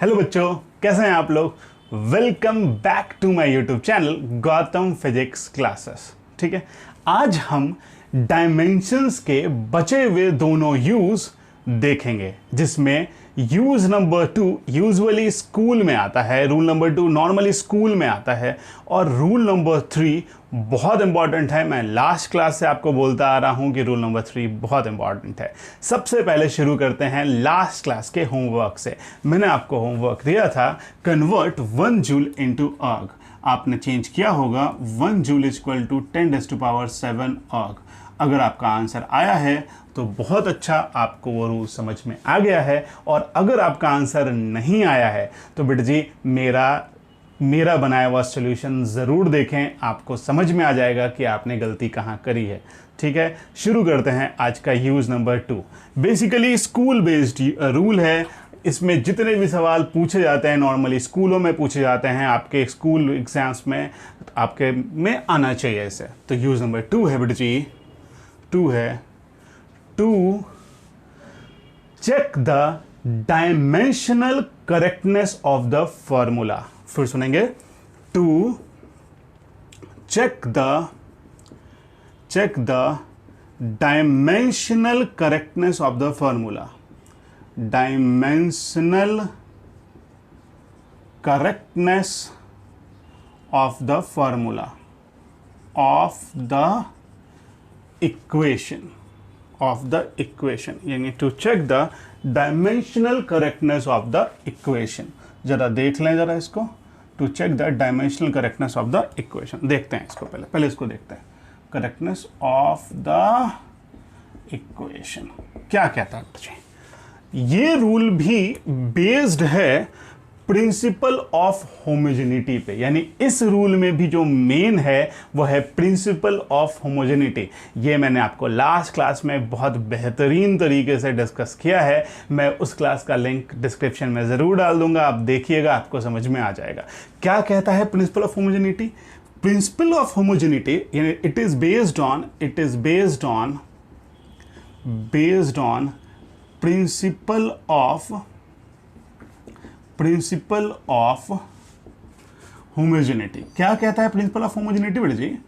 Hello बच्चों, कैसे हैं आप लोग। Welcome back to my YouTube channel Gautam physics classes. ठीक है, आज हम डायमेंशंस के बचे हुए दोनों यूज देखेंगे, जिसमें यूज नंबर 2 यूजुअली स्कूल में आता है, रूल नंबर 2 नॉर्मली स्कूल में आता है, और रूल नंबर 3 बहुत इंपॉर्टेंट है। मैं लास्ट क्लास से आपको बोलता आ रहा हूं कि रूल नंबर 3 बहुत इंपॉर्टेंट है। सबसे पहले शुरू करते हैं लास्ट क्लास के होमवर्क से। मैंने आपको होमवर्क दिया था, कन्वर्ट 1 जूल इनटू अर्ग। आपने चेंज किया होगा 1 जूल इज इक्वल टू 10⁻7 अर्ग। अगर आपका आंसर आया है तो बहुत अच्छा, आपको वो रूल समझ में आ गया है। और अगर आपका आंसर नहीं आया है तो बेटा जी मेरा बनाया हुआ सॉल्यूशन ज़रूर देखें, आपको समझ में आ जाएगा कि आपने गलती कहाँ करी है। ठीक है, शुरू करते हैं आज का use number 2। Basically school based rule है। इसमें जितने भी सवाल पूछे जाते हैं नॉर्मली स्कूलों में पूछे जाते हैं, आपके स्कूल एग्जाम्स में आपके में आना चाहिए ऐसे। तो यूज नंबर 2 है बेटा जी, 2 है to check the dimensional correctness of the formula. फिर सुनेंगे, to check the dimensional correctness of the formula. Dimensional correctness of the formula of the equation यानी to check the dimensional correctness of the equation. जरा देख लें जरा इसको, to check the dimensional correctness of the equation. देखते हैं इसको, पहले इसको देखते हैं। करेक्टनेस ऑफ द इक्वेशन क्या कहता है? ये रूल भी बेस्ड है प्रिंसिपल ऑफ होमोजेनिटी पे, यानी इस रूल में भी जो मेन है वो है प्रिंसिपल ऑफ होमोजेनिटी। ये मैंने आपको लास्ट क्लास में बहुत बेहतरीन तरीके से डिस्कस किया है। मैं उस क्लास का लिंक डिस्क्रिप्शन में ज़रूर डाल दूंगा, आप देखिएगा, आपको समझ में आ जाएगा। क्या कहता है principle of homogeneity? Principle of homogeneity यानी it is based on principle of homogeneity. क्या कहता है प्रिंसिपल ऑफ होमोजेनिटी बेटा जी?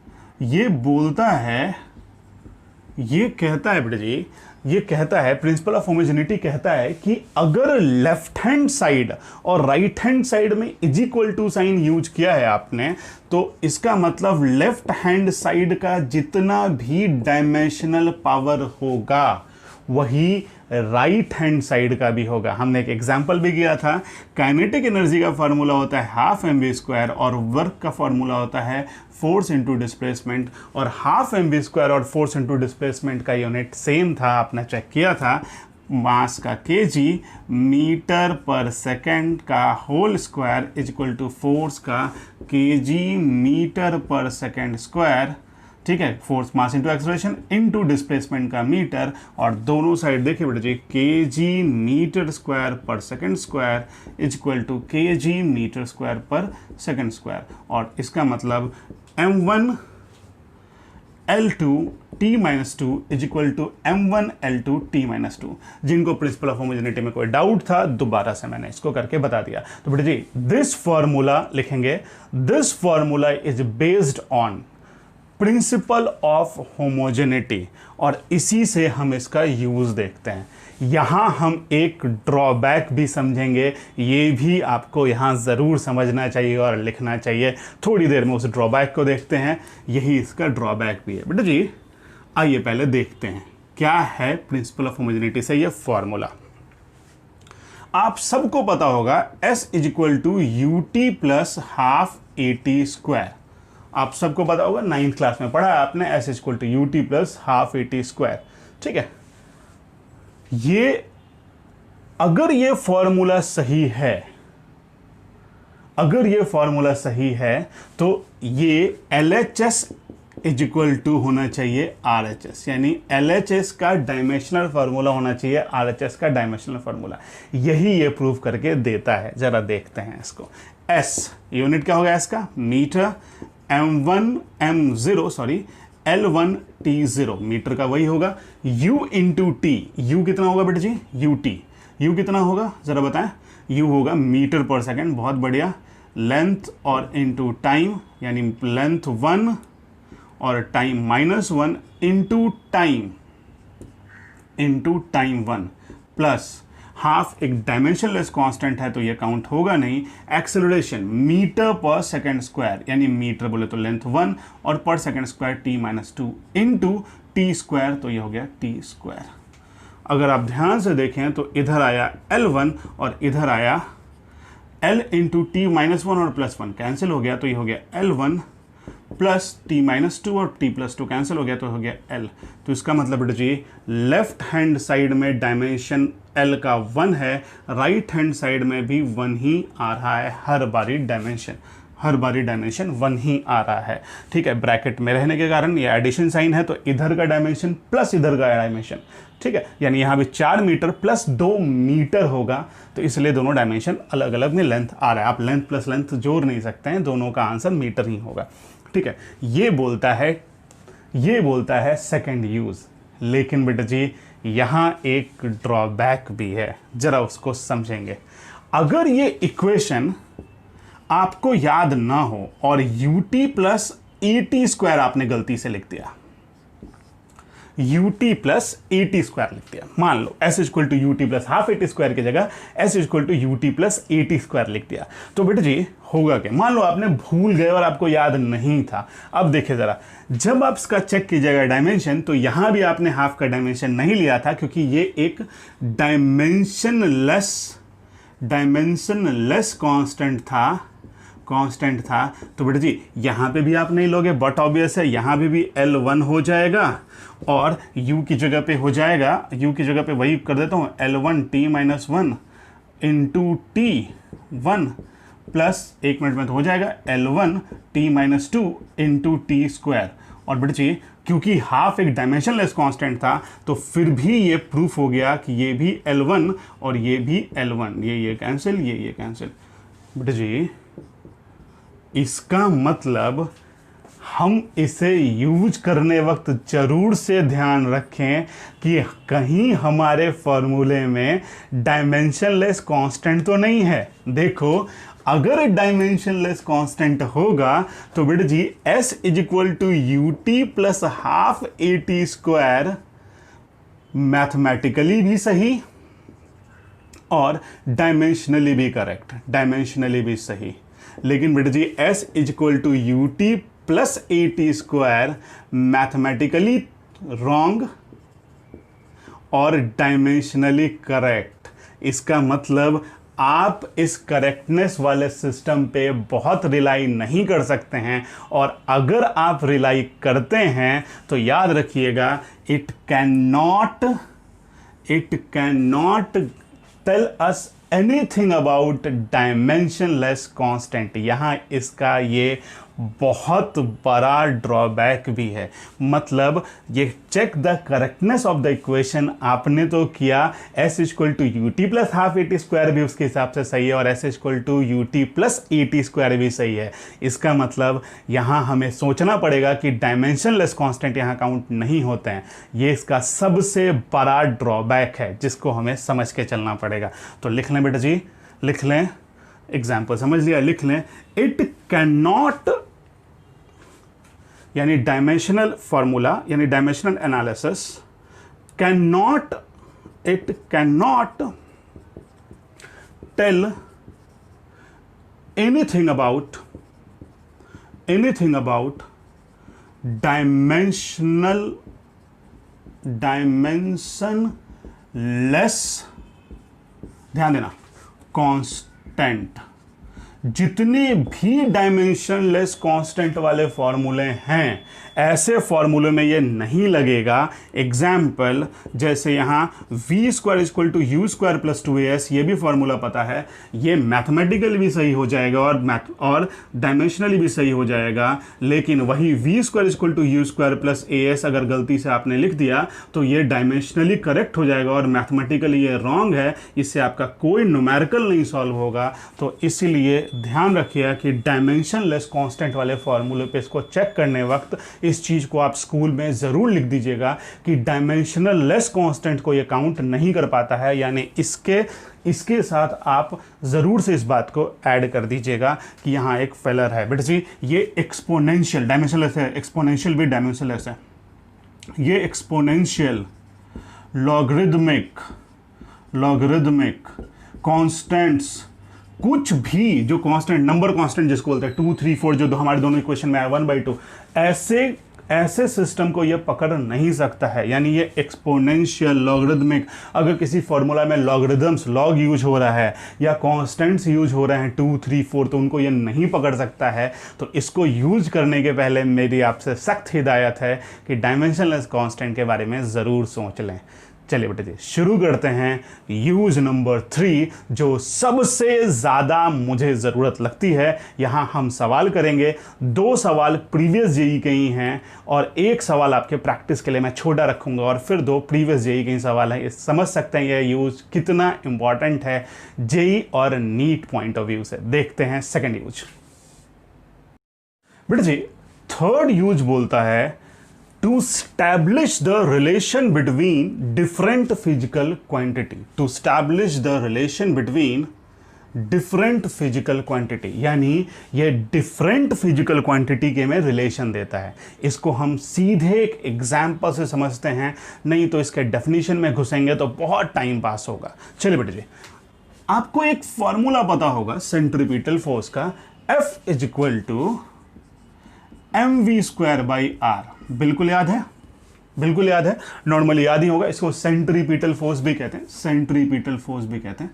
ये कहता है प्रिंसिपल ऑफ होमोजेनिटी कहता है कि अगर लेफ्ट हैंड साइड और राइट हैंड साइड में is equal to sign use किया है आपने, तो इसका मतलब लेफ्ट हैंड साइड का जितना भी डायमेंशनल पावर होगा वही राइट हैंड साइड का भी होगा। हमने एक एग्जांपल भी किया था, काइनेटिक एनर्जी का फॉर्मूला होता है हाफ mv² और वर्क का फॉर्मूला होता है फोर्स इनटू डिस्प्लेसमेंट, और हाफ mv² और फोर्स इनटू डिस्प्लेसमेंट का यूनिट सेम था, आपने चेक किया था, मास का kg मीटर पर सेकेंड का whole square is equal to force का kg metre per second square. ठीक है, force mass into acceleration into displacement का मीटर, और दोनों साइड देखिए बेटा जी kg metre square per second square is equal to kg metre square per second square. और इसका मतलब m1 L2 T-2 is equal to m1 L2 T-2। जिनको प्रिंसिपल ऑफ होमोजेनिटी में कोई डाउट था, दोबारा से मैंने इसको करके बता दिया। तो बेटा जी दिस फॉर्मूला लिखेंगे, this formula is based on principle of homogeneity, और इसी से हम इसका यूज देखते हैं। यहां हम एक ड्रॉबैक भी समझेंगे, ये भी आपको यहां जरूर समझना चाहिए और लिखना चाहिए। थोड़ी देर में उस ड्रॉबैक को देखते हैं, यही इसका ड्रॉबैक भी है। बेटा जी आइए पहले देखते हैं क्या है प्रिंसिपल ऑफ होमोजेनिटी से ये फॉर्मूला। आप सबको पता होगा S is equal to UT plus half AT²। आप सबको पता होगा, 9th क्लास में पढ़ा है आपने, S equal to UT plus half AT²। ठीक है, अगर ये फॉर्मूला सही है तो ये LHS इज इक्वल टू होना चाहिए RHS, यानी LHS का डायमेंशनल फार्मूला होना चाहिए RHS का डायमेंशनल फार्मूला। यही ये प्रूव करके देता है। जरा देखते हैं इसको। S यूनिट क्या होगा? S का मीटर, L1 T0 मीटर का वही होगा, U इंटू टी। U कितना होगा बेटा जी? UT। U कितना होगा जरा बताएं? यू होगा मीटर पर सेकेंड, बहुत बढ़िया, लेंथ और इनटू टाइम, यानी लेंथ 1 और time -1 into time 1 plus half एक डायमेंशनलेस कांस्टेंट है तो ये काउंट होगा नहीं। Acceleration metre per second square, यानी मीटर बोले तो लेंथ 1 और पर second square t-2 into T square, तो ये हो गया टी स्क्वायर। अगर आप ध्यान से देखें तो इधर आया L1 और इधर आया L इंटू t-1 और +1 कैंसिल हो गया, तो ये हो गया L1 प्लस t-2 और t+2 कैंसिल हो गया, तो हो गया L। तो इसका मतलब बेटा जी लेफ्ट हैंड साइड में डायमेंशन L का 1 है, राइट हैंड साइड में भी 1 ही आ रहा है, हर बारी डायमेंशन 1 ही आ रहा है। ठीक है, ब्रैकेट में रहने के कारण ये एडिशन साइन है, तो इधर का डायमेंशन प्लस इधर का डायमेंशन, ठीक है, यानी यहाँ भी 4 मीटर प्लस 2 मीटर होगा, तो इसलिए दोनों डायमेंशन अलग अलग में लेंथ आ रहा है। आप लेंथ प्लस लेंथ जोड़ नहीं सकते हैं, दोनों का आंसर मीटर ही होगा। ठीक है, ये बोलता है सेकंड यूज। लेकिन बेटा जी यहाँ एक ड्रॉबैक भी है, जरा उसको समझेंगे। अगर ये इक्वेशन आपको याद ना हो और ut प्लस ET स्क्वायर आपने गलती से लिख दिया, ut प्लस ET स्क्वायर लिख दिया, मान लो s equal to ut plus half AT square की जगह s equal to ut plus AT square लिख दिया, तो बेटा जी होगा क्या? मान लो आपने भूल गए और आपको याद नहीं था। अब देखिए ज़रा, जब आप इसका चेक कीजिएगा डायमेंशन, तो यहाँ भी आपने हाफ का डायमेंशन नहीं लिया था, क्योंकि ये एक डायमेंशनलेस कांस्टेंट था। तो बेटा जी यहाँ पे भी आप नहीं लोगे, बट ऑब्वियस है यहाँ पे भी L1 हो जाएगा और u की जगह पे हो जाएगा, u की जगह पे वही कर देता हूँ, L1 t-1 into t1 plus 1 minute में तो हो जाएगा L1 t-2 into T square. और बेटा जी क्योंकि हाफ एक डायमेंशनलेस कांस्टेंट था, तो फिर भी ये प्रूफ हो गया कि ये भी L1 और ये भी L1, ये कैंसिल, ये कैंसिल। बेटा जी इसका मतलब हम इसे यूज करने वक्त जरूर से ध्यान रखें कि कहीं हमारे फॉर्मूले में डायमेंशनलेस कांस्टेंट तो नहीं है। देखो अगर डायमेंशनलेस कांस्टेंट होगा तो बेटा जी s is equal to ut plus half AT square mathematically भी सही और डायमेंशनली भी करेक्ट, डायमेंशनली भी सही। लेकिन बेटा जी s is equal to ut plus AT square mathematically wrong और डायमेंशनली करेक्ट। इसका मतलब आप इस करेक्टनेस वाले सिस्टम पे बहुत रिलाई नहीं कर सकते हैं, और अगर आप रिलाई करते हैं तो याद रखिएगा it can not tell us anything about dimensionless constant. यहाँ इसका ये बहुत बड़ा ड्रॉबैक भी है। मतलब ये check the correctness of the equation आपने तो किया, s equal to ut plus half AT square भी उसके हिसाब से सही है और s equal to ut plus AT square भी सही है। इसका मतलब यहाँ हमें सोचना पड़ेगा कि डायमेंशनलेस कांस्टेंट यहाँ काउंट नहीं होते हैं। ये इसका सबसे बड़ा ड्रॉबैक है जिसको हमें समझ के चलना पड़ेगा। तो लिख लें बेटा जी, लिख लें, एग्जाम्पल समझ लिया, लिख लें इट कैन नॉट, यानी डायमेंशनल फॉर्मूला यानी dimensional analysis can not tell anything about dimensionless, ध्यान देना, कांस्टेंट। जितने भी डायमेंशनलेस कांस्टेंट वाले फॉर्मूले हैं, ऐसे फॉर्मूले में ये नहीं लगेगा। एग्जाम्पल जैसे यहाँ v square equal to U square plus 2as, ये भी फॉर्मूला पता है, ये मैथमेटिकली भी सही हो जाएगा और डायमेंशनली भी सही हो जाएगा। लेकिन वही v square equal to U square plus as अगर गलती से आपने लिख दिया तो ये डायमेंशनली करेक्ट हो जाएगा और मैथमेटिकली ये रॉन्ग है, इससे आपका कोई न्यूमेरिकल नहीं सॉल्व होगा। तो इसीलिए ध्यान रखिए कि डायमेंशनलेस कांस्टेंट वाले फॉर्मूले पे इसको चेक करने वक्त इस चीज़ को आप स्कूल में ज़रूर लिख दीजिएगा कि डायमेंशनलेस कांस्टेंट को ये काउंट नहीं कर पाता है, यानी इसके साथ आप ज़रूर से इस बात को ऐड कर दीजिएगा कि यहाँ एक फेलर है। बेटा जी ये एक्सपोनेंशियल डायमेंशनलेस है, एक्सपोनेंशियल भी डायमेंशनलेस है, ये एक्सपोनेंशियल लॉगरिदमिक कांस्टेंट्स, कुछ भी जो कांस्टेंट नंबर कांस्टेंट जिसको बोलते हैं 2 3 4 जो हमारे दोनों इक्वेशन में है 1/2, ऐसे सिस्टम को ये पकड़ नहीं सकता है। यानी ये एक्सपोनेंशियल लॉगरिदमिक, अगर किसी फॉर्मूला में लॉगरिदम्स लॉग यूज हो रहा है या कांस्टेंट्स यूज हो रहे हैं 2 3 4 तो उनको ये नहीं पकड़ सकता है। तो इसको यूज करने के पहले मेरी आपसे सख्त हिदायत है कि डायमेंशनलेस कांस्टेंट के बारे में ज़रूर सोच लें। चलिए बेटे जी शुरू करते हैं यूज नंबर 3, जो सबसे ज़्यादा मुझे ज़रूरत लगती है। यहाँ हम सवाल करेंगे, 2 सवाल प्रीवियस जेई के ही हैं और 1 सवाल आपके प्रैक्टिस के लिए मैं छोटा रखूँगा और फिर 2 प्रीवियस जेई के ही सवाल हैं। समझ सकते हैं यह यूज कितना इंपॉर्टेंट है जेई और नीट पॉइंट ऑफ व्यू से। देखते हैं सेकेंड यूज। बेटे जी थर्ड यूज बोलता है to establish the relation between different physical quantity, to establish the relation between different physical quantity, यानी ये different physical quantity के में रिलेशन देता है। इसको हम सीधे एक एग्जाम्पल से समझते हैं, नहीं तो इसके डेफिनेशन में घुसेंगे तो बहुत टाइम पास होगा। चलिए बेटे जी आपको एक फॉर्मूला पता होगा सेंट्रीपिटल फोर्स का, F is equal to mv²/r, बिल्कुल याद है, बिल्कुल याद है, नॉर्मली याद ही होगा। इसको सेंट्रीपिटल फोर्स भी कहते हैं, सेंट्रीपिटल फोर्स भी कहते हैं,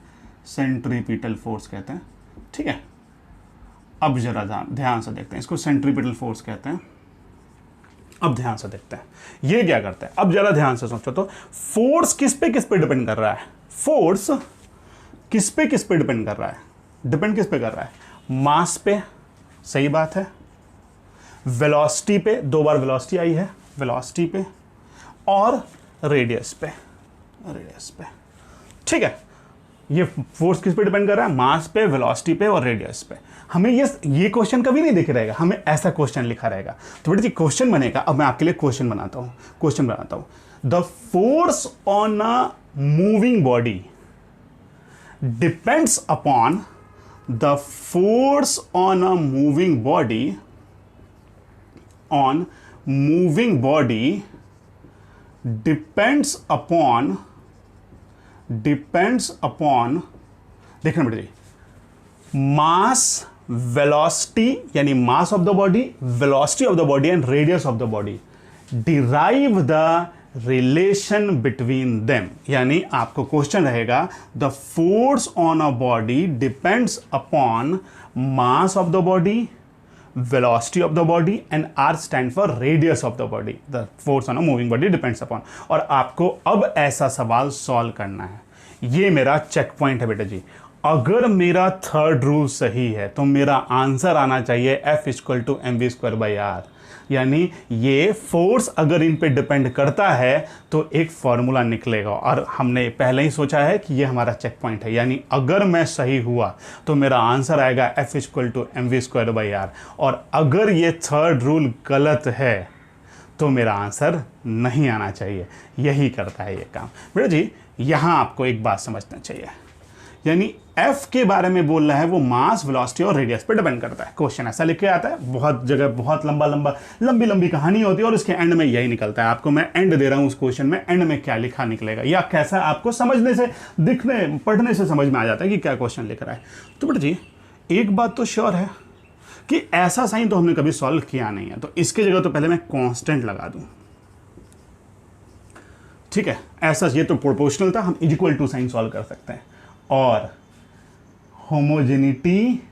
सेंट्रीपिटल फोर्स कहते हैं। ठीक है, अब जरा ध्यान से देखते हैं, इसको सेंट्रीपिटल फोर्स कहते हैं। अब ध्यान से देखते हैं ये क्या करता है। अब जरा ध्यान से सोचो तो फोर्स किस पे डिपेंड कर रहा है, फोर्स किस पे डिपेंड कर रहा है, डिपेंड किस पे कर रहा है, मास पे, सही बात है, वेलोसिटी पे, 2 बार वेलोसिटी आई है, वेलोसिटी पे, और रेडियस पे, रेडियस पे। ठीक है, ये फोर्स किस पे डिपेंड कर रहा है, मास पे, वेलोसिटी पे और रेडियस पे। हमें ये क्वेश्चन कभी नहीं दिख रहेगा, हमें ऐसा क्वेश्चन लिखा रहेगा। तो बेटा जी क्वेश्चन बनेगा, अब मैं आपके लिए क्वेश्चन बनाता हूं। The force on a moving body depends upon, the force on a moving body depends upon देखना बेटा जी, मास, वेलोसिटी यानी mass of the body, velocity of the body and radius of the body, derive the relation between them. यानी आपको question रहेगा the force on a body depends upon mass of the body, velocity of the body and R stand for radius of the body. The force on a moving body depends upon. और आपको अब ऐसा सवाल solve करना है। ये मेरा check point है बेटा जी। अगर मेरा थर्ड रूल सही है तो मेरा आंसर आना चाहिए F = mv²/r, यानी ये फोर्स अगर इन पे डिपेंड करता है तो एक फॉर्मूला निकलेगा। और हमने पहले ही सोचा है कि ये हमारा चेक पॉइंट है, यानी अगर मैं सही हुआ तो मेरा आंसर आएगा F = mv²/r, और अगर ये थर्ड रूल गलत है तो मेरा आंसर नहीं आना चाहिए। यही करता है ये काम। बेटा जी यहाँ आपको एक बात समझना चाहिए, यानी F के बारे में बोल रहा है वो मास, वेलोसिटी और रेडियस पे डिपेंड करता है। क्वेश्चन ऐसा लिख के आता है, बहुत जगह बहुत लंबी कहानी होती है और उसके एंड में यही निकलता है। आपको मैं एंड दे रहा हूँ उस क्वेश्चन में, एंड में क्या लिखा निकलेगा या कैसा आपको समझने से, पढ़ने से समझ में आ जाता है कि क्या क्वेश्चन लिख रहा है। तो बेटा जी एक बात तो श्योर है कि ऐसा साइन तो हमने कभी सॉल्व किया नहीं है, तो इसकी जगह तो पहले मैं कॉन्स्टेंट लगा दूँ। ठीक है, ऐसा ये तो प्रोपोर्शनल था, हम इक्वल टू साइन सॉल्व कर सकते हैं। और होमोजेनिटी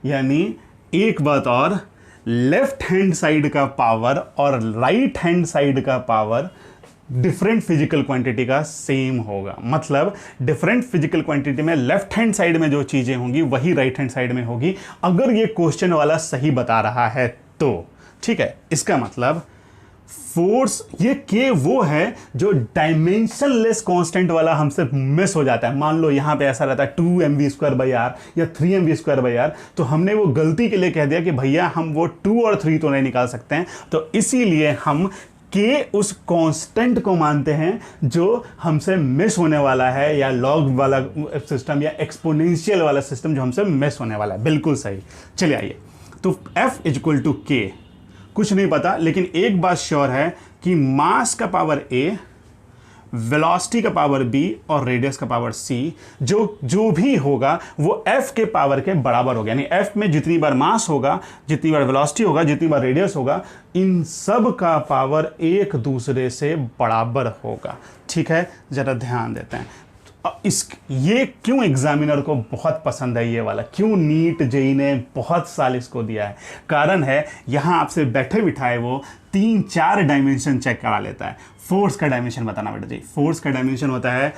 यानी एक बात और, लेफ्ट हैंड साइड का पावर और राइट हैंड साइड का पावर डिफरेंट फिजिकल क्वांटिटी का सेम होगा। मतलब डिफरेंट फिजिकल क्वांटिटी में लेफ्ट हैंड साइड में जो चीज़ें होंगी वही राइट हैंड साइड में होगी, अगर ये क्वेश्चन वाला सही बता रहा है तो। ठीक है, इसका मतलब फोर्स, ये के वो है जो डायमेंशनलेस कांस्टेंट वाला हमसे मिस हो जाता है। मान लो यहां पे ऐसा रहता है 2mv²/r या 3mv²/r, तो हमने वो गलती के लिए कह दिया कि भैया हम वो 2 और 3 तो नहीं निकाल सकते हैं, तो इसीलिए हम के उस कांस्टेंट को मानते हैं जो हमसे मिस होने वाला है, या लॉग वाला सिस्टम या एक्सपोनेंशियल वाला सिस्टम जो हमसे मिस होने वाला है। बिल्कुल सही। चलिए आइए, तो F = K, कुछ नहीं पता, लेकिन एक बात श्योर है कि मास का पावर A, वेलोसिटी का पावर B और रेडियस का पावर C, जो भी होगा वो F के पावर के बराबर होगा। यानी F में जितनी बार मास होगा, जितनी बार वेलोसिटी होगा, जितनी बार रेडियस होगा, इन सब का पावर एक दूसरे से बराबर होगा। ठीक है, जरा ध्यान देते हैं। ये क्यों एग्जामिनर को बहुत पसंद है, ये वाला क्यों नीट जेई ने बहुत साल इसको दिया है? कारण है, यहां आपसे बैठे बिठाए वो 3-4 डायमेंशन चेक करा लेता है। फोर्स का डायमेंशन बताना बेटा जी। फोर्स का डायमेंशन होता है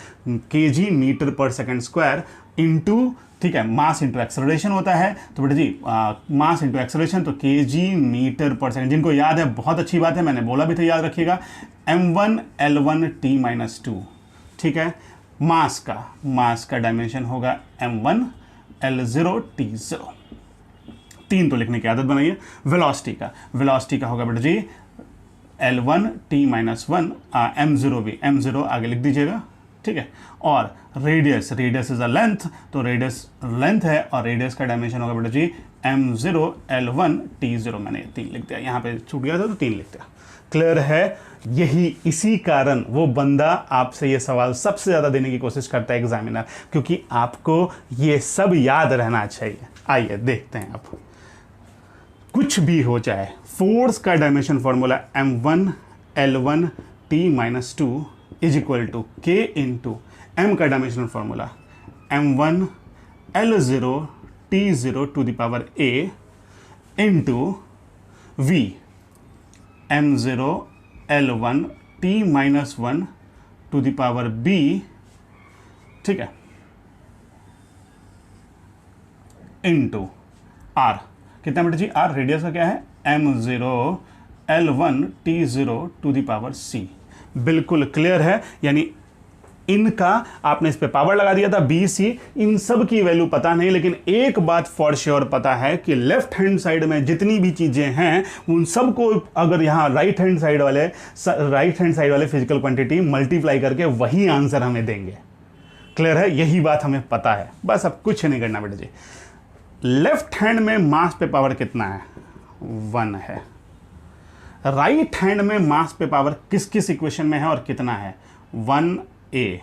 kg m/s² इंटू, ठीक है, मास इंटू एक्सेलरेशन होता है। तो बेटा जी मास इंटू एक्सेलरेशन, तो kg m/s, जिनको याद है बहुत अच्छी बात है, मैंने बोला भी था याद रखिएगा, m1 L1 T-2। ठीक है, मास का डायमेंशन होगा m1 L0 T0। 3 तो लिखने की आदत बनाइए। वेलोसिटी का होगा बेटा जी L1 T-1, m0 भी, m0 आगे लिख दीजिएगा। ठीक है, और रेडियस इज अ लेंथ, तो रेडियस लेंथ है और रेडियस का डायमेंशन होगा बेटा जी m0 L1 T0। मैंने 3 लिख दिया, यहाँ पे छूट गया था तो 3 लिख दिया। क्लियर है? इसी कारण वो बंदा आपसे ये सवाल सबसे ज़्यादा देने की कोशिश करता है एग्जामिनर, क्योंकि आपको ये सब याद रहना चाहिए। आइए देखते हैं, अब कुछ भी हो जाए, फोर्स का dimension formula m1 L1 T-2 = K into m का dimensional formula m1 L0 T0 to the power A into V m0 L1 T-1 to the power B। ठीक है, इंटू R, कितना बेटा जी? R रेडियस का क्या है, m0 L1 T0 to the power C। बिल्कुल clear है। यानी इनका आपने इस पे पावर लगा दिया था BC, इन सब की वैल्यू पता नहीं, लेकिन एक बात फॉर श्योर पता है कि लेफ्ट हैंड साइड में जितनी भी चीजें हैं उन सबको अगर यहाँ राइट हैंड साइड वाले फिजिकल क्वांटिटी मल्टीप्लाई करके वही आंसर हमें देंगे। क्लियर है? यही बात हमें पता है, बस अब कुछ नहीं करना बेटा जी। लेफ्ट हैंड में मास पे पावर कितना है? 1 है। राइट हैंड में मास पे पावर किस किस इक्वेशन में है और कितना है? 1a।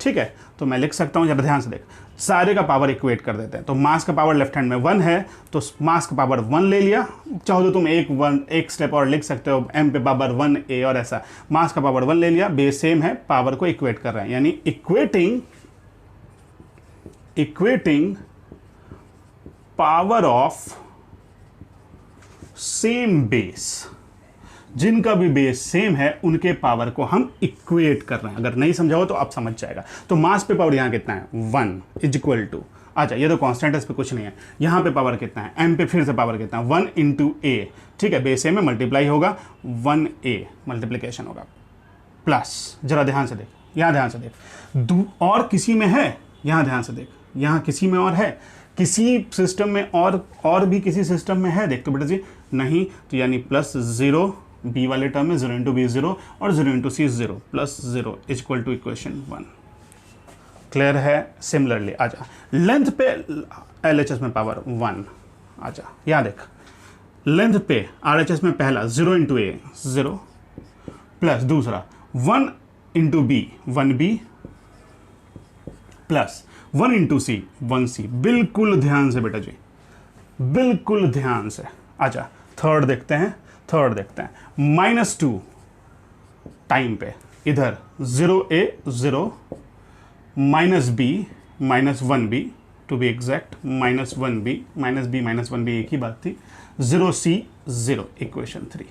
ठीक है, तो मैं लिख सकता हूं, जरा ध्यान से देख, सारे का पावर इक्वेट कर देते हैं। तो मास का पावर लेफ्ट हैंड में 1 है, तो मास का पावर 1 ले लिया। चाहो तो तुम एक स्टेप और लिख सकते हो, m पे पावर 1a, और ऐसा मास का पावर 1 ले लिया, बेस सेम है, पावर को इक्वेट कर रहे हैं, यानी equating power of same base. जिनका भी बेस सेम है उनके पावर को हम इक्वेट कर रहे हैं। अगर नहीं समझा हो तो आप समझ जाएगा। तो मास पे पावर यहां कितना है? 1 = अच्छा, ये तो कांस्टेंट है, इस पे कुछ नहीं है। यहां पे पावर कितना है? m पे फिर से पावर कितना है? 1 × a। ठीक है, बेस सेम में मल्टीप्लाई होगा, 1a मल्टीप्लीकेशन होगा, प्लस, जरा ध्यान से देख, यहां ध्यान से देख, और किसी में है, यहां ध्यान से देख, यहां किसी में और है, किसी सिस्टम में और भी किसी सिस्टम में है, देख तो बेटा जी नहीं, तो यानी +0 b वाले टर्म में 0 × b 0 और 0 × c 0 +0 = इक्वेशन 1। क्लियर है? सिमिलरली आजा लेंथ पे LHS में पावर 1, आजा यहाँ देख, लेंथ पे RHS में पहला 0 × a 0 प्लस दूसरा 1 × b 1b plus 1 × c 1c। बिल्कुल ध्यान से बेटा जी, बिल्कुल ध्यान से। अच्छा, थर्ड देखते हैं, -2 टाइम पे, इधर 0a 0 -b -1b to be exact, -1b -1b एक ही बात थी, 0c 0 इक्वेशन 3।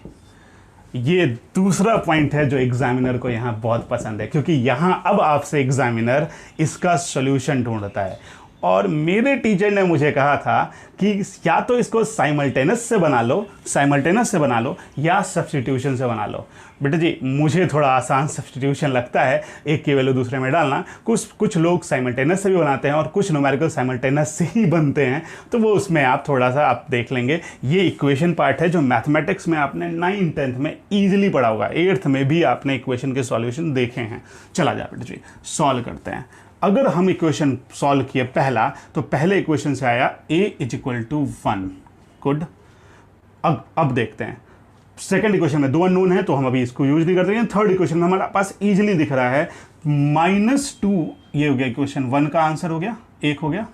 ये दूसरा पॉइंट है जो एग्जामिनर को यहाँ बहुत पसंद है, क्योंकि यहाँ अब आपसे एग्जामिनर इसका सॉल्यूशन ढूंढता है। और मेरे टीचर ने मुझे कहा था कि या तो इसको साइमल्टेनियस से बना लो या सब्स्टिट्यूशन से बना लो। बेटा जी मुझे थोड़ा आसान सब्स्टिट्यूशन लगता है, एक की वैल्यू दूसरे में डालना। कुछ लोग साइमल्टेनियस से भी बनाते हैं और कुछ न्यूमेरिकल साइमल्टेनियस से ही बनते हैं, तो वो उसमें आप थोड़ा सा आप देख लेंगे। ये इक्वेशन पार्ट है जो मैथमेटिक्स में आपने 9th 10th में ईजिली पढ़ा होगा, 8th में भी आपने इक्वेशन के सॉल्यूशन देखे हैं। चला जा बेटा जी सॉल्व करते हैं। अगर हम इक्वेशन सॉल्व किए पहला, तो पहले इक्वेशन से आया a = 1। गुड। अब देखते हैं सेकंड इक्वेशन में 2 अननोन है तो हम अभी इसको यूज नहीं करते हैं। थर्ड इक्वेशन में हमारे पास इजीली दिख रहा है -2, ये हो गया इक्वेशन 1 का आंसर हो गया, 1 हो गया।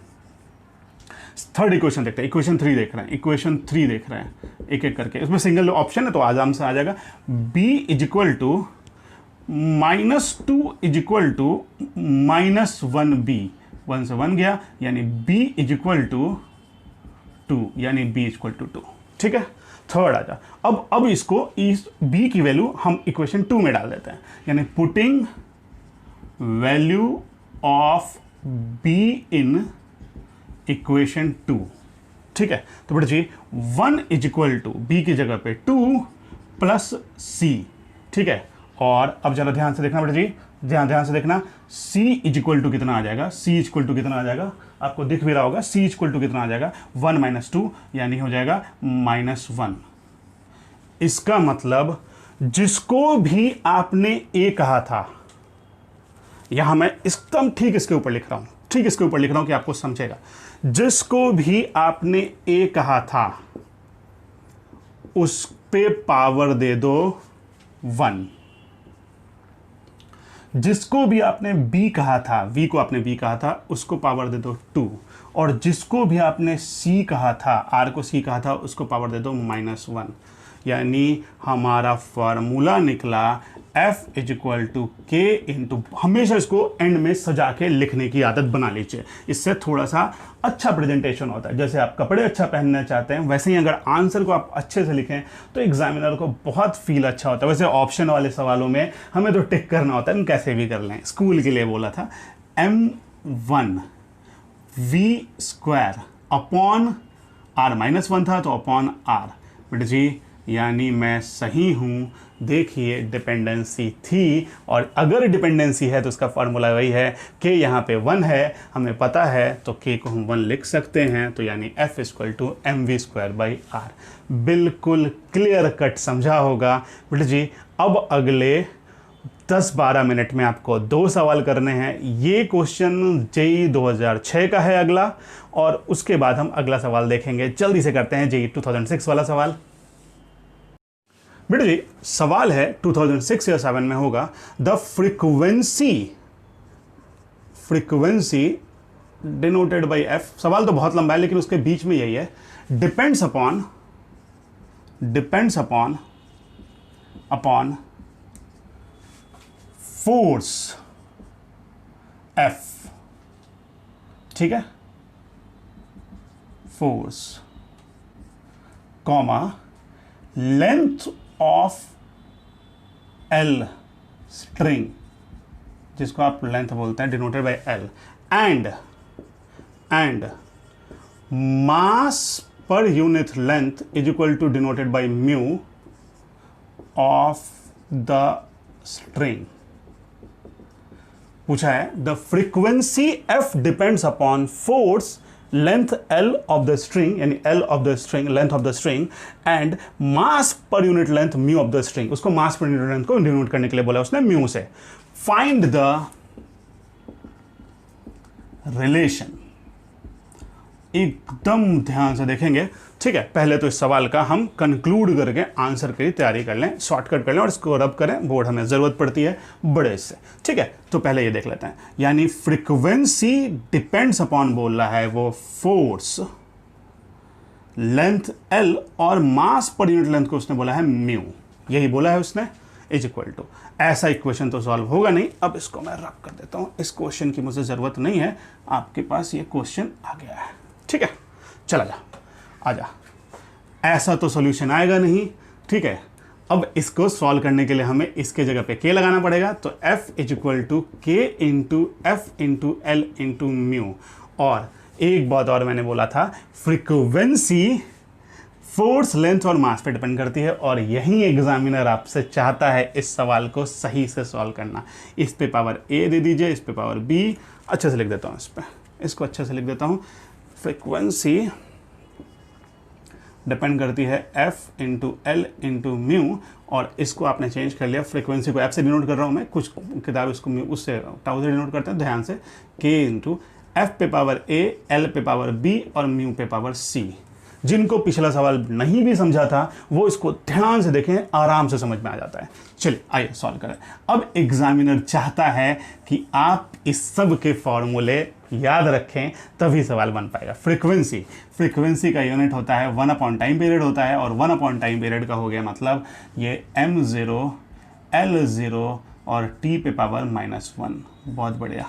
थर्ड इक्वेशन देखते हैं, इक्वेशन 3 देख रहे हैं, एक एक करके। इसमें सिंगल ऑप्शन है तो आराम से आ जाएगा। b = -2 = -1b, 1 से 1 गया यानी b = 2, यानी b = 2। ठीक है, थर्ड आ जा। अब इसको इस b की वैल्यू हम इक्वेशन 2 में डाल देते हैं, यानी putting value of b in equation 2। ठीक है, तो बेटा जी 1 = b की जगह पे 2 + c। ठीक है, और अब जरा ध्यान से देखना बेटा जी, ध्यान से देखना, c = कितना आ जाएगा, आपको दिख भी रहा होगा। c = कितना आ जाएगा, 1 - 2 यानी हो जाएगा -1। इसका मतलब जिसको भी आपने a कहा था, यहां मैं एकदम ठीक इसके ऊपर लिख रहा हूं कि आपको समझेगा। जिसको भी आपने a कहा था उस पे पावर दे दो 1। जिसको भी आपने b कहा था, v को आपने b कहा था, उसको पावर दे दो 2। और जिसको भी आपने c कहा था, r को c कहा था, उसको पावर दे दो -1। यानी हमारा फार्मूला निकला f = k। हमेशा इसको एंड में सजा के लिखने की आदत बना लीजिए, इससे थोड़ा सा अच्छा प्रेजेंटेशन होता है। जैसे आप कपड़े अच्छा पहनना चाहते हैं, वैसे ही अगर आंसर को आप अच्छे से लिखें तो एग्जामिनर को बहुत फील अच्छा होता है। वैसे ऑप्शन वाले सवालों में हमें तो टिक करना होता है, कैसे भी कर लें। स्कूल के लिए बोला था m1 v² अपॉन r, -1 था तो अपॉन r। बेटा जी यानी मैं सही हूं। देखिए डिपेंडेंसी थी, और अगर डिपेंडेंसी है तो उसका फॉर्मूला वही है, k यहाँ पे 1 है, हमें पता है, तो k को हम 1 लिख सकते हैं। तो यानी f = mv²/r। बिल्कुल क्लियर कट समझा होगा बेटा जी। अब अगले 10-12 मिनट में आपको 2 सवाल करने हैं। ये क्वेश्चन जेईई 2006 का है अगला, और उसके बाद हम अगला सवाल देखेंगे। जल्दी से करते हैं जेईई 2006 वाला सवाल। बेटा जी सवाल है 2006 या 7 में होगा, the frequency denoted by f। सवाल तो बहुत लंबा है लेकिन उसके बीच में यही है, डिपेंड्स अपॉन फोर्स f। ठीक है, force comma length of L string, जिसको आप लेंथ बोलते हैं, denoted by L, and mass per unit length is equal to denoted by mu of the string. पूछा है the frequency f depends upon force length L of the string, यानी L of the string, length of the string, and mass per unit length mu of the string. उसको mass per unit length को denote करने के लिए बोला उसने mu से। Find the relation. एकदम ध्यान से देखेंगे, ठीक है। पहले तो इस सवाल का हम कंक्लूड करके आंसर की तैयारी कर लें, शॉर्टकट कर लें और इसको रब करें, बोर्ड हमें ज़रूरत पड़ती है बड़े से, ठीक है। तो पहले ये देख लेते हैं, यानी फ्रीक्वेंसी डिपेंड्स अपॉन बोल रहा है वो फोर्स लेंथ L और मास पर यूनिट लेंथ को उसने बोला है म्यू, यही बोला है उसने, इज इक्वल टू। ऐसा इक्वेशन तो सॉल्व होगा नहीं। अब इसको मैं रब कर देता हूँ, इस क्वेश्चन की मुझे ज़रूरत नहीं है, आपके पास ये क्वेश्चन आ गया है, ठीक है। चला जा, आजा। ऐसा तो सॉल्यूशन आएगा नहीं, ठीक है। अब इसको सॉल्व करने के लिए हमें इसके जगह पे k लगाना पड़ेगा, तो f is equal to k into F into L into mu, और एक बात और मैंने बोला था, फ्रीक्वेंसी फोर्स, लेंथ और मास पे डिपेंड करती है, और यही एग्जामिनर आपसे चाहता है इस सवाल को सही से सॉल्व करना। इस पे पावर a दे दीजिए, इस पे पावर b, अच्छे से लिख देता हूँ, इस पे इसको अच्छे से लिख देता हूँ। फ्रीक्वेंसी डिपेंड करती है f into L into mu, और इसको आपने चेंज कर लिया, फ्रीक्वेंसी को f से डिनोट कर रहा हूँ मैं, कुछ किताब इसको उससे टाउ से डिनोट करते हैं, ध्यान से, k इंटू एफ पे पावर a, l पे पावर b और म्यू पे पावर c। जिनको पिछला सवाल नहीं भी समझा था वो इसको ध्यान से देखें, आराम से समझ में आ जाता है। चलिए आइए सॉल्व करें। अब एग्जामिनर चाहता है कि आप इस सब के फॉर्मूले याद रखें, तभी सवाल बन पाएगा। फ्रीक्वेंसी का यूनिट होता है 1 अपॉन टाइम पीरियड होता है, और 1 अपॉन टाइम पीरियड का हो गया मतलब ये m0 L0 और t पे पावर -1। बहुत बढ़िया।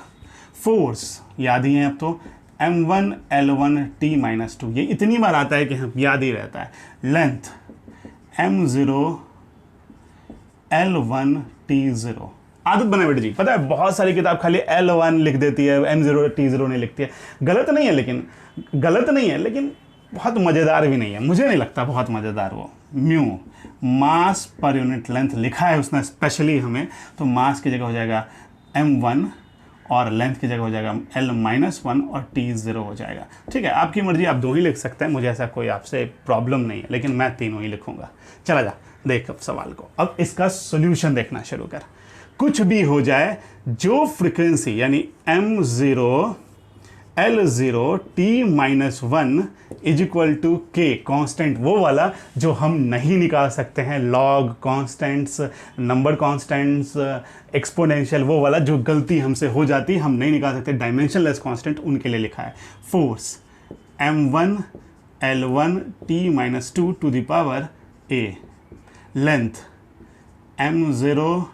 फोर्स याद ही है अब तो, m1 L1 t -2, ये इतनी बार आता है कि हम याद ही रहता है। लेंथ m0 L1 t0, आदत बना बेटे जी, पता है बहुत सारी किताब खाली L1 लिख देती है, m0 t0 नहीं लिखती है। गलत नहीं है लेकिन बहुत मज़ेदार भी नहीं है, मुझे नहीं लगता बहुत मज़ेदार वो। म्यू मास पर यूनिट लेंथ लिखा है उसने स्पेशली हमें, तो मास की जगह हो जाएगा m1 और लेंथ की जगह हो जाएगा L-1 और T0 हो जाएगा। ठीक है, आपकी मर्जी, आप दो ही लिख सकते हैं, मुझे ऐसा कोई आपसे प्रॉब्लम नहीं है, लेकिन मैं तीनों ही लिखूंगा। चला जा देख अब सवाल को। अब इसका सॉल्यूशन देखना शुरू कर। कुछ भी हो जाए, जो फ्रीक्वेंसी यानी m0 L0 t-1 is equal to k, constant वो वाला जो हम नहीं निकाल सकते हैं, log constants, number constants, exponential, वो वाला जो गलती हमसे हो जाती हम नहीं निकाल सकते, डायमेंशनलेस कांस्टेंट, उनके लिए लिखा है। Force m1 L1 t-2 to the power a, length m0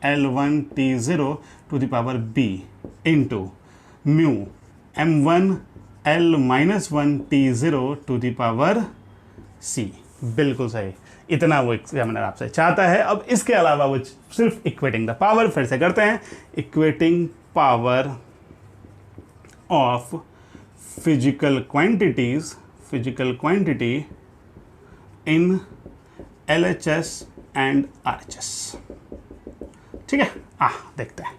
L1 t0 to the power b into mu m1 L-1 t0 to the power c। बिल्कुल सही, इतना वो एग्जामिनर आपसे चाहता है। अब इसके अलावा वो सिर्फ इक्वेटिंग द पावर, फिर से करते हैं, equating power of physical quantity in LHS and RHS। ठीक है, देखते हैं।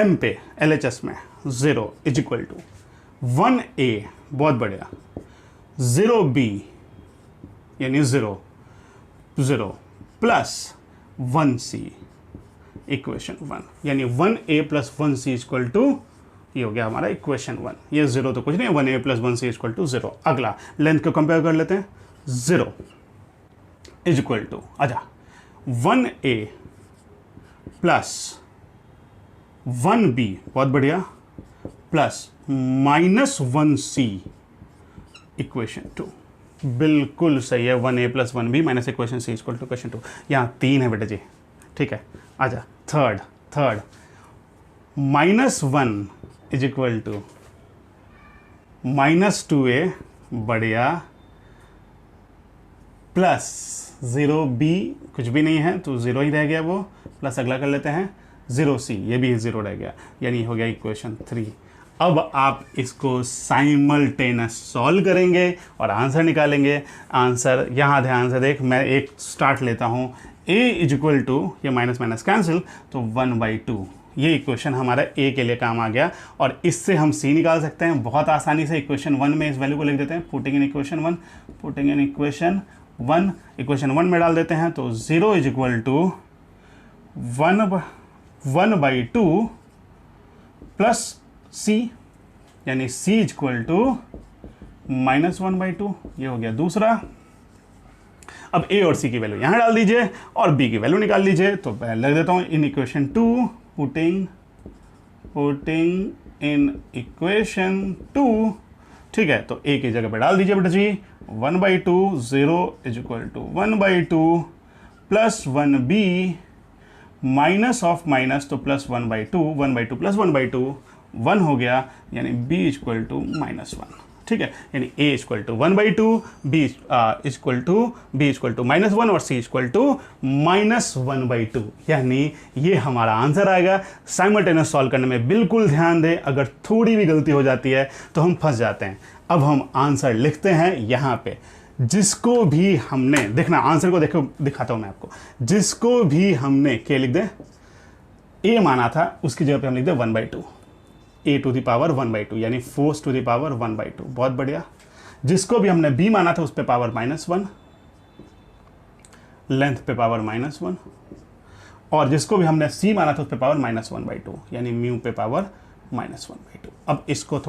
m पे LHS में 0 इज इक्वल टू 1a, बहुत बढ़िया, 0b यानी 0 प्लस 1c, इक्वेशन 1, यानी 1a plus 1c equal to, ये हो गया हमारा इक्वेशन 1। ये 0 तो कुछ नहीं है, 1a plus 1c equal to 0। अगला लेंथ को कंपेयर कर लेते हैं, 0 इज इक्वल टू, अच्छा 1a प्लस 1b, बहुत बढ़िया, प्लस -1c, इक्वेशन 2। बिल्कुल सही है, 1a plus 1b minus equation c equal to equation 2। यहाँ 3 है बेटा जी, ठीक है। आजा third -1 is equal to -2a, बढ़िया, प्लस 0b, कुछ भी नहीं है तो 0 ही रह गया वो, प्लस अगला कर लेते हैं 0c, ये भी 0 रह गया, यानी हो गया इक्वेशन 3। अब आप इसको साइमल्टेनियस सॉल्व करेंगे और आंसर निकालेंगे। आंसर यहाँ ध्यान से देख, मैं एक स्टार्ट लेता हूँ, a इज इक्वल टू, ये माइनस माइनस कैंसिल, तो 1/2, ये इक्वेशन हमारा a के लिए काम आ गया, और इससे हम c निकाल सकते हैं बहुत आसानी से। इक्वेशन 1 में इस वैल्यू को लिख देते हैं, पुटिंग इन इक्वेशन 1, इक्वेशन 1 में डाल देते हैं, तो 0 is equal to 1/2 plus c, यानी c इक्वल टू -1/2, ये हो गया दूसरा। अब a और c की वैल्यू यहाँ डाल दीजिए और b की वैल्यू निकाल लीजिए। तो मैं लिख देता हूँ in equation 2, putting in equation 2, ठीक है। तो a की जगह पे डाल दीजिए बेटा जी 1/2, 0 is equal to 1/2 plus 1b minus of minus, तो प्लस 1/2 प्लस 1/2 1 हो गया, यानी b इक्वल टू -1। ठीक है, यानी a equal to 1/2, b equal to -1 और c इक्वल टू -1/2, यानी ये हमारा आंसर आएगा। साइमल्टेनियस सॉल्व करने में बिल्कुल ध्यान दें, अगर थोड़ी भी गलती हो जाती है तो हम फंस जाते हैं। अब हम आंसर लिखते हैं यहाँ पे, जिसको भी हमने देखना, आंसर को देखो दिखाता हूँ मैं आपको, जिसको भी हमने क्या लिख दें, a माना था, उसकी जगह पे हम लिख दें 1/2, a टू द पावर 1/2, यानी फोर्स टू द पावर 1/2, बहुत बढ़िया। जिसको भी हमने b माना था उस पे पावर -1, लेंथ पे पावर -1, और जिसको भी हमने c माना था उस पे पावर -1/2, यानी म्यू पे पावर -1/2। अब इसको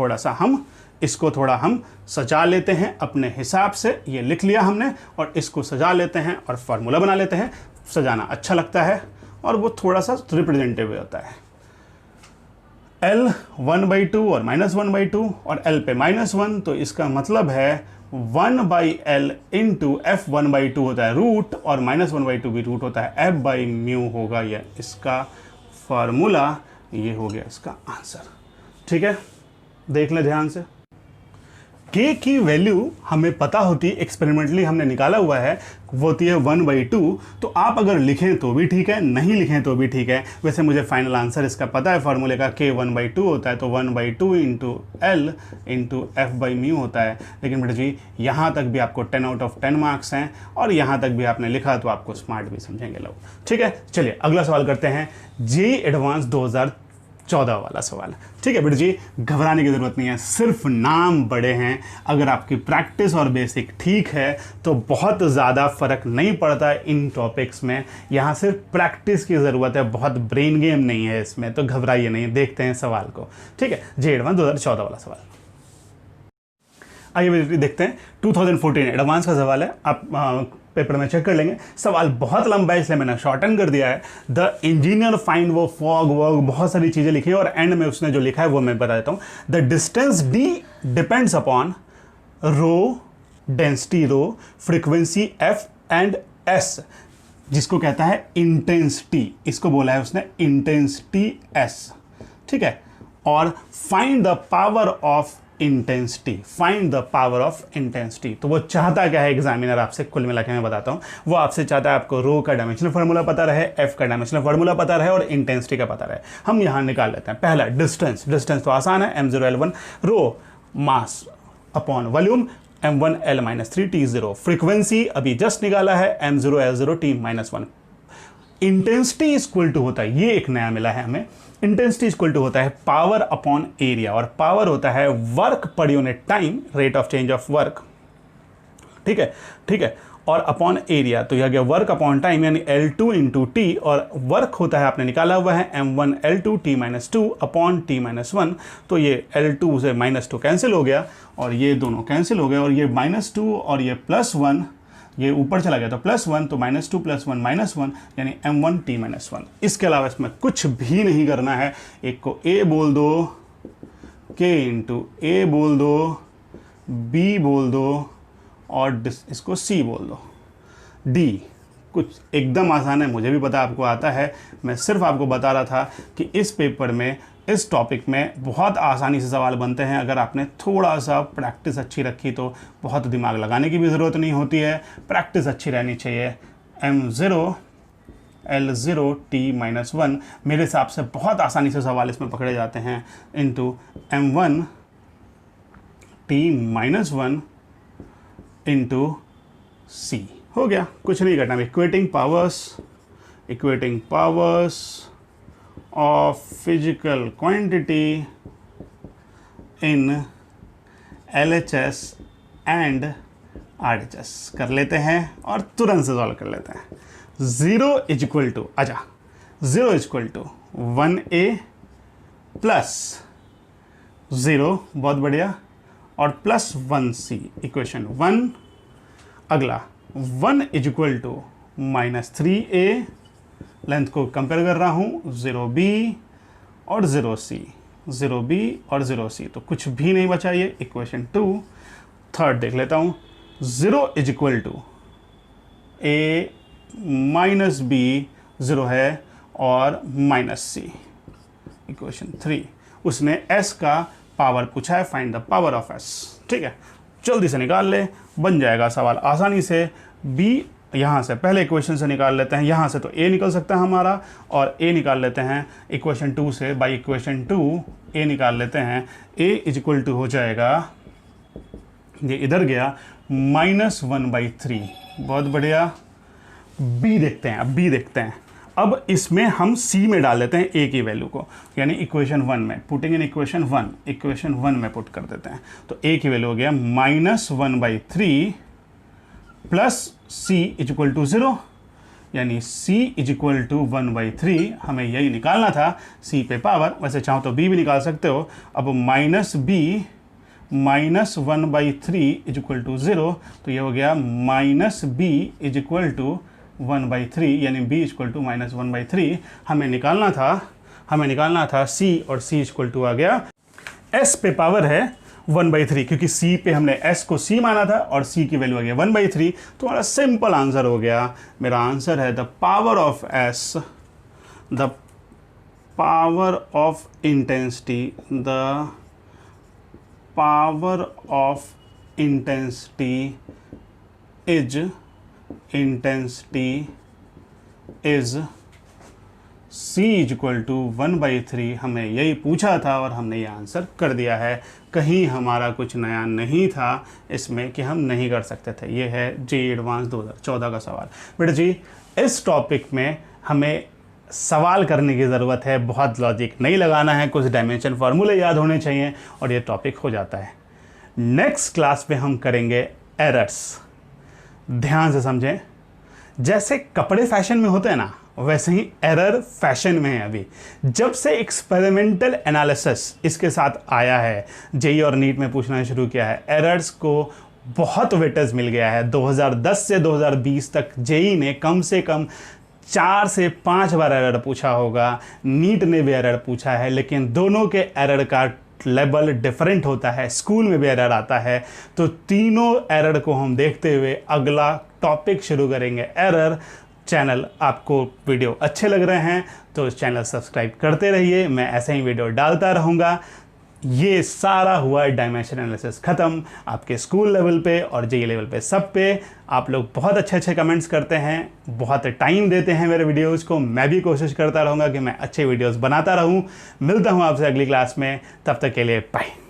थोड़ा हम सजा लेते हैं अपने हिसाब से, ये लिख लिया हमने, और इसको सजा लेते हैं और फार्मूला बना लेते हैं। सजाना अच्छा लगता है और वो थोड़ा सा रिप्रेजेंटेटिव होता है। L 1/2 और -1/2 और L पे -1, तो इसका मतलब है 1/L इंटू F 1/2 होता है रूट, और -1/2 भी रूट होता है, F बाई म्यू होगा ये इसका फार्मूला, ये हो गया इसका आंसर। ठीक है, देख लें ध्यान से। K की वैल्यू हमें पता होती है, एक्सपेरिमेंटली हमने निकाला हुआ है, वो होती है 1/2। तो आप अगर लिखें तो भी ठीक है, नहीं लिखें तो भी ठीक है। वैसे मुझे फाइनल आंसर इसका पता है फार्मूले का, K 1/2 होता है, तो 1/2 into L into F by mu होता है। लेकिन बेटा जी यहाँ तक भी आपको 10 आउट ऑफ 10 मार्क्स हैं, और यहाँ तक भी आपने लिखा तो आपको स्मार्ट भी समझेंगे लोग। ठीक है, चलिए अगला सवाल करते हैं, JEE एडवांस 2014 वाला सवाल। ठीक है बेटा जी, घबराने की ज़रूरत नहीं है, सिर्फ नाम बड़े हैं। अगर आपकी प्रैक्टिस और बेसिक ठीक है तो बहुत ज़्यादा फ़र्क नहीं पड़ता है इन टॉपिक्स में। यहाँ सिर्फ प्रैक्टिस की ज़रूरत है, बहुत ब्रेन गेम नहीं है इसमें, तो घबराइए नहीं। देखते हैं सवाल को। ठीक है, JEE एडवांस 2014 वाला सवाल। आइए बेटा देखते हैं, 2014 एडवांस का सवाल है, आप पेपर में चेक कर लेंगे। सवाल बहुत लंबा है इसलिए मैंने शॉर्टन कर दिया है। द इंजीनियर फाइंड वो फॉग वर्ग, बहुत सारी चीज़ें लिखी है, और एंड में उसने जो लिखा है वो मैं बता देता हूँ। The distance d depends upon rho, density rho, frequency f and s, जिसको कहता है इंटेंसिटी, इसको बोला है उसने इंटेंसिटी s। ठीक है, और find the power of intensity, find the power of intensity. तो वो चाहता क्या है एग्जामिनर आपसे, कुल मिला के मैं बताता हूँ, वो आपसे चाहता है आपको रो का डायमेंशनल फार्मूला पता रहे, एफ का डायमेंशनल फार्मूला पता रहे, और इंटेंसिटी का पता रहे। हम यहाँ निकाल लेते हैं। पहला डिस्टेंस, डिस्टेंस तो आसान है, m0l1, rho mass upon volume m1l-3 t0, frequency अभी जस्ट निकाला है m0l0 t-1। Intensity equal to होता है, ये एक नया मिला है हमें, इंटेंसिटी इक्वल टू होता है पावर अपॉन एरिया, और पावर होता है work per unit time, rate of change of work. ठीक है, ठीक है, और अपॉन एरिया, तो यह गया वर्क अपॉन टाइम, यानी L2 इंटू टी, और वर्क होता है आपने निकाला हुआ है m1l2 t-2 अपॉन t-1, तो ये L2 से -2 कैंसिल हो गया, और ये दोनों कैंसिल हो गए, और ये -2 और ये +1, ये ऊपर चला गया तो +1, तो -2 + 1 -1, यानी m1 t-1। इसके अलावा इसमें कुछ भी नहीं करना है। एक को a बोल दो, k इंटू a बोल दो, b बोल दो, और इसको c बोल दो, d। कुछ एकदम आसान है, मुझे भी पता आपको आता है, मैं सिर्फ आपको बता रहा था कि इस पेपर में, इस टॉपिक में बहुत आसानी से सवाल बनते हैं। अगर आपने थोड़ा सा प्रैक्टिस अच्छी रखी तो बहुत दिमाग लगाने की भी ज़रूरत नहीं होती है, प्रैक्टिस अच्छी रहनी चाहिए। m0l0 t-1 मेरे हिसाब से बहुत आसानी से सवाल इसमें पकड़े जाते हैं, into m1 t-1 into c। हो गया, कुछ नहीं करना। Equating powers of physical quantity in LHS and RHS कर लेते हैं और तुरंत से सॉल्व कर लेते हैं। 0 इक्वल टू 1a प्लस 0, बहुत बढ़िया, और +1c, इक्वेशन 1। अगला 1 इक्वल टू -3a, लेंथ को कंपेयर कर रहा हूँ, 0b और 0c, 0b और 0c, तो कुछ भी नहीं बचा, ये इक्वेशन 2। थर्ड देख लेता हूँ, 0 equal to a minus b, 0 है, और -c, इक्वेशन 3। उसने s का पावर पूछा है, find the power of s। ठीक है, जल्दी से निकाल ले, बन जाएगा सवाल आसानी से। b यहाँ से पहले इक्वेशन से निकाल लेते हैं, यहाँ से तो a निकल सकता है हमारा, और a निकाल लेते हैं इक्वेशन 2 से, बाई इक्वेशन 2 a निकाल लेते हैं। a इक्वल टू हो जाएगा, ये इधर गया, -1/3। बहुत बढ़िया। b देखते हैं, अब b देखते हैं। अब इसमें हम c में डाल देते हैं a की वैल्यू को, यानी इक्वेशन 1 में, पुटिंग इन इक्वेशन 1 में पुट कर देते हैं। तो a की वैल्यू हो गया -1/3 प्लस c इक्वल टू 0, यानी c इक्वल टू 1/3। हमें यही निकालना था, c पे पावर, वैसे चाहो तो b भी निकाल सकते हो। अब -b -1/3 इक्वल टू 0, तो ये हो गया -b इक्वल टू 1/3, यानी b इक्वल टू -1/3। हमें निकालना था c, और c इक्वल टू आ गया, s पे पावर है 1/3, क्योंकि c पे हमने s को c माना था और c की वैल्यू आ गया 1/3। तो हमारा सिंपल आंसर हो गया, मेरा आंसर है the power of s, the power of intensity, the power of intensity is c equal to 1/3। हमें यही पूछा था और हमने ये आंसर कर दिया है। कहीं हमारा कुछ नया नहीं था इसमें कि हम नहीं कर सकते थे। ये है JEE एडवांस 2014 का सवाल। बेटा जी, इस टॉपिक में हमें सवाल करने की ज़रूरत है, बहुत लॉजिक नहीं लगाना है, कुछ डायमेंशन फार्मूले याद होने चाहिए और ये टॉपिक हो जाता है। नेक्स्ट क्लास में हम करेंगे एरर्स। ध्यान से समझें, जैसे कपड़े फैशन में होते हैं ना, वैसे ही एरर फैशन में है। अभी जब से एक्सपेरिमेंटल एनालिसिस इसके साथ आया है, जेई और नीट में पूछना शुरू किया है, एरर्स को बहुत वेटेज मिल गया है। 2010 से 2020 तक जेई ने कम से कम 4 से 5 बार एरर पूछा होगा, नीट ने भी एरर पूछा है, लेकिन दोनों के एरर का लेवल डिफरेंट होता है। स्कूल में भी एरर आता है, तो तीनों एरर को हम देखते हुए अगला टॉपिक शुरू करेंगे, एरर। चैनल आपको वीडियो अच्छे लग रहे हैं तो चैनल सब्सक्राइब करते रहिए, मैं ऐसे ही वीडियो डालता रहूँगा। ये सारा हुआ डायमेंशन एनालिसिस ख़त्म आपके स्कूल लेवल पे और जेई लेवल पे, सब पे आप लोग बहुत अच्छे कमेंट्स करते हैं, बहुत टाइम देते हैं मेरे वीडियोज़ को। मैं भी कोशिश करता रहूँगा कि मैं अच्छे वीडियोज़ बनाता रहूँ। मिलता हूँ आपसे अगली क्लास में, तब तक के लिए बाय।